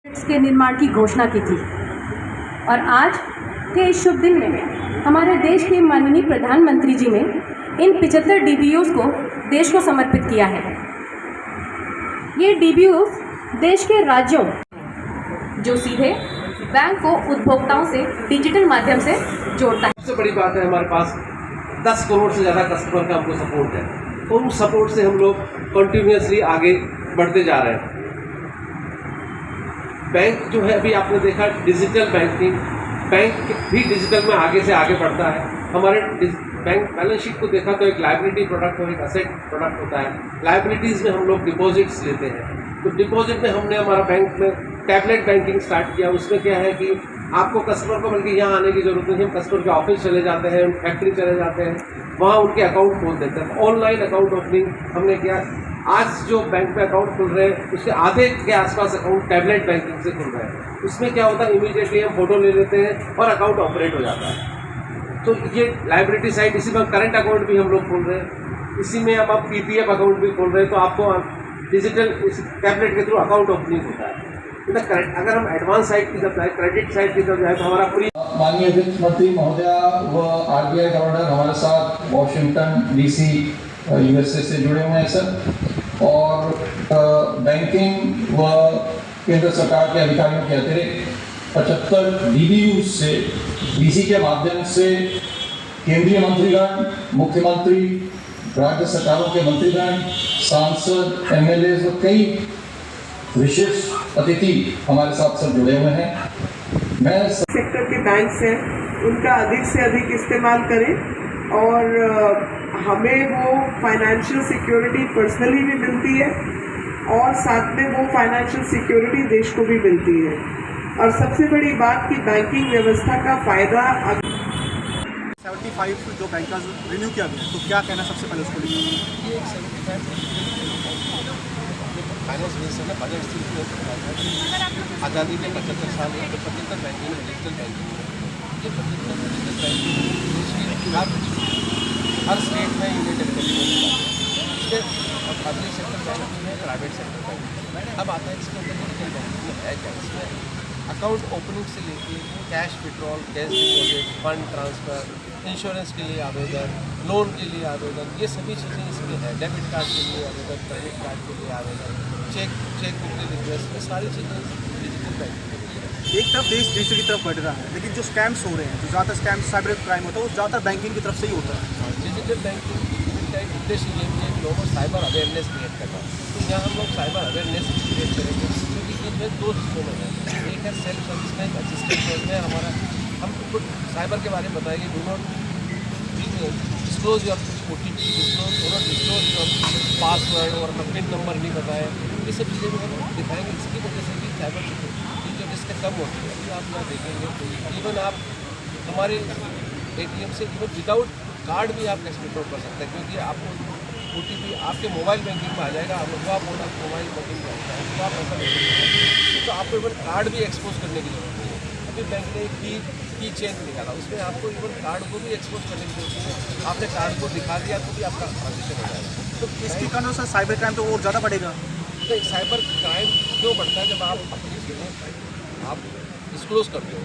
के निर्माण की घोषणा की थी और आज के इस शुभ दिन में हमारे देश के माननीय प्रधानमंत्री जी ने इन 75 डीबीओज़ को देश को समर्पित किया है। ये डीबीओज़ देश के राज्यों जो सीधे बैंक को उपभोक्ताओं से डिजिटल माध्यम से जोड़ता है। सबसे बड़ी बात है हमारे पास 10 करोड़ से ज़्यादा कस्टमर का हमको सपोर्ट है, तो उस सपोर्ट से हम लोग कंटिन्यूसली आगे बढ़ते जा रहे हैं। बैंक जो है अभी आपने देखा डिजिटल बैंकिंग, बैंक भी डिजिटल में आगे से आगे बढ़ता है। हमारे बैंक बैलेंस शीट को देखा तो एक लायबिलिटी प्रोडक्ट और एक असेट प्रोडक्ट होता है। लायबिलिटीज़ में हम लोग डिपॉजिट्स लेते हैं, तो डिपॉजिट में हमने हमारा बैंक में टैबलेट बैंकिंग स्टार्ट किया। उसमें क्या है कि आपको कस्टमर को बल्कि यहाँ आने की ज़रूरत नहीं है, हम कस्टमर के ऑफिस चले जाते हैं, फैक्ट्री चले जाते हैं, वहाँ उनके अकाउंट खोल देते हैं। ऑनलाइन अकाउंट ओपनिंग हमने किया। आज जो बैंक में अकाउंट खुल रहे हैं उसके आधे के आसपास अकाउंट टैबलेट बैंकिंग से खुल रहे हैं। उसमें क्या होता है, इमीडिएटली हम फोटो ले लेते हैं और अकाउंट ऑपरेट हो जाता है। तो ये लायबिलिटी साइड, इसी में करंट अकाउंट भी हम लोग खोल रहे हैं, इसी में अब आप पीपीएफ अकाउंट भी खोल रहे हैं, तो आपको डिजिटल टैबलेट के थ्रू अकाउंट ओपनिंग होता है। अगर हम एडवांस साइड की तरफ जाए, क्रेडिट साइड की तरफ जाए, तो हमारा पूरी माननीय वित्त मंत्री महोदया व आरबीआई गवर्नर हमारे साथ वॉशिंगटन डीसी यूएसए से जुड़े हुए हैं सर, और बैंकिंग व केंद्र सरकार के अधिकारियों के अतिरिक्त 75 डीबीयू से डीसी के माध्यम से केंद्रीय मंत्रीगण, मुख्यमंत्री, राज्य सरकारों के मंत्रीगण, सांसद, एमएलए और कई विशिष्ट अतिथि हमारे साथ सब जुड़े हुए हैं। मैं सेक्टर के बैंक्स हैं उनका अधिक से अधिक इस्तेमाल करें और हमें वो फाइनेंशियल सिक्योरिटी पर्सनली भी मिलती है और साथ में वो फाइनेंशियल सिक्योरिटी देश को भी मिलती है। और सबसे बड़ी बात कि बैंकिंग व्यवस्था का फ़ायदा 75 जो बैंक का रिन्यू किया गया, तो क्या कहना सबसे पहले उसको लिखा? ये 75 फाइनेंस मिनिस्टर ने बजट स्पीच आज़ादी के 75 साल में, तो 75 बैंकिंग है, डिजिटल बैंकिंग है। ये 75 डिजिटल बैंकिंग देश की हर स्टेट में यूनिट इसके और पब्लिक सेक्टर बैंकिंग है, प्राइवेट सेक्टर बैंकिंग। अब आता है इसके अंदर डिजिटल बैंकिंग में है क्या, इसमें अकाउंट ओपनिंग से लेके cash withdrawal, cash deposit, fund transfer, insurance के लिए आवेदन, लोन के लिए आवेदन, ये सभी चीज़ें इसमें है। डेबिट कार्ड के लिए आवेदन, क्रेडिट कार्ड के लिए आवेदन, चेक बुक के रिक्वेस्ट, ये सारी चीज़ें डिजिटल बैंकिंग। एक तरफ देश डिजिटल की तरफ बढ़ रहा है, लेकिन जो स्कैम्स हो रहे हैं, जो ज़्यादातर स्कैम्स साइबर क्राइम होता है, वो ज़्यादातर बैंकिंग की तरफ से ही होता है। डिजिटल बैंकिंग का एक उद्देश्य ये भी है कि लोगों को साइबर अवेयरनेस क्रिएट करना। तो यहाँ हम लोग साइबर अवेयरनेस क्रिएट करेंगे, क्योंकि इसमें 2 हिस्सों में है। एक है सेल्फ सर्विस में, असिस्टेंट में हमारा हम खुद साइबर के बारे में बताएंगे। Do not disclose your OTP, disclose your password और अपना पिन नंबर नहीं बताएं। ये सब चीज़ें भी हम दिखाएंगे। इसकी वजह से भी साइबर सिक्योरिटी जो रिस्क कम होती है। अभी आप यहाँ देखेंगे इवन आप हमारे ATM से इवन विदाउट कार्ड भी आप कैश विड्रॉ कर सकते हैं, क्योंकि आपको OTP आपके मोबाइल बैंकिंग में आ जाएगा। आप मोबाइल बैंकिंग में आता है तो आप ऐसा नहीं कर सकते, तो आपको इवन कार्ड भी एक्सपोज करने की जरूरत नहीं है। अभी बैंक ने की चेन निकाला, उसमें आपको इवन कार्ड को भी एक्सपोज करने की जरूरत नहीं है। आपने कार्ड को दिखा दिया तो भी आपका ट्रांजेक्शन हो जाएगा। तो इसके कारण सर साइबर क्राइम तो और ज़्यादा बढ़ेगा। तो साइबर क्राइम क्यों बढ़ता है? जब आप अपनी चीज़ें आप डिस्क्लोज करते हो,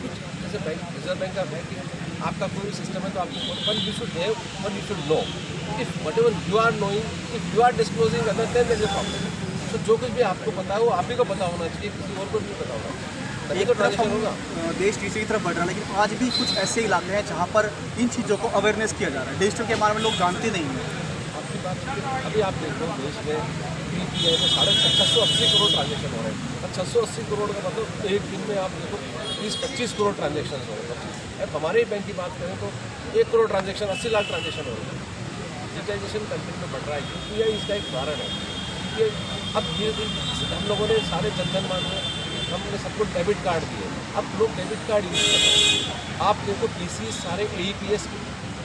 कुछ जैसे बैंक, रिजर्व बैंक का बैंक आपका कोई सिस्टम है तो आपको one you should have, one you should know, if whatever you are knowing, if you are disclosing other than there is a problem. तो जो कुछ भी आपको पता है वो आप ही को पता होना चाहिए, किसी और को नहीं पता होगा, तभी तो ट्रांजेक्शन होगा। देश डिजिटल की तरफ बढ़ रहा है, लेकिन आज भी कुछ ऐसे इलाके हैं जहाँ पर इन चीज़ों को अवेयरनेस किया जा रहा है। डिजिटल के बारे में लोग जानते नहीं हैं। आपकी बात अभी आप देखो देश में UPI में 680 करोड़ ट्रांजेक्शन हो रहे हैं। अब 680 करोड़ का मतलब एक दिन में आप देखो 20-25 करोड़ ट्रांजेक्शन हो रहे हैं। अब हमारे बैंक की बात करें तो 1 करोड़ ट्रांजेक्शन, 80 लाख ट्रांजेक्शन हो रहे हैं। डिजिटाइजेशन कंट्री में बढ़ रहा है। UPI इसका एक उदाहरण है। ये अब धीरे हम लोगों ने सारे जनधन माने, हमने सबको डेबिट कार्ड दिए, अब लोग डेबिट कार्ड यूज़ कर रहे हैं। आप देखो PC सारे AEPS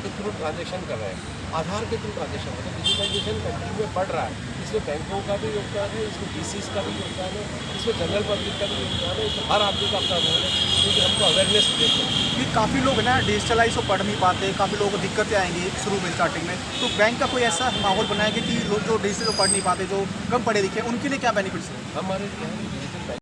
के थ्रू ट्रांजेक्शन कर रहे हैं, आधार के थ्रू ट्रांजेक्शन होता है। डिजिटाइजेशन कंट्री में बढ़ रहा है। इसमें बैंकों का भी योगदान है, इसमें DCs का भी योगदान है, इसमें जनरल पब्लिक का भी योगदान है, इसमें हर आदमी का अपना रोल है, क्योंकि हमको अवेयरनेस देते हैं। कि काफ़ी लोग ना डिजिटलाइज को पढ़ नहीं पाते, काफ़ी लोगों को दिक्कतें आएंगी शुरू में स्टार्टिंग में, तो बैंक का कोई ऐसा माहौल बनाएगा कि लोग जो डिजिटल को पढ़ नहीं पाते, जो कम पढ़े लिखे, उनके लिए क्या बेनिफिट्स है? हमारे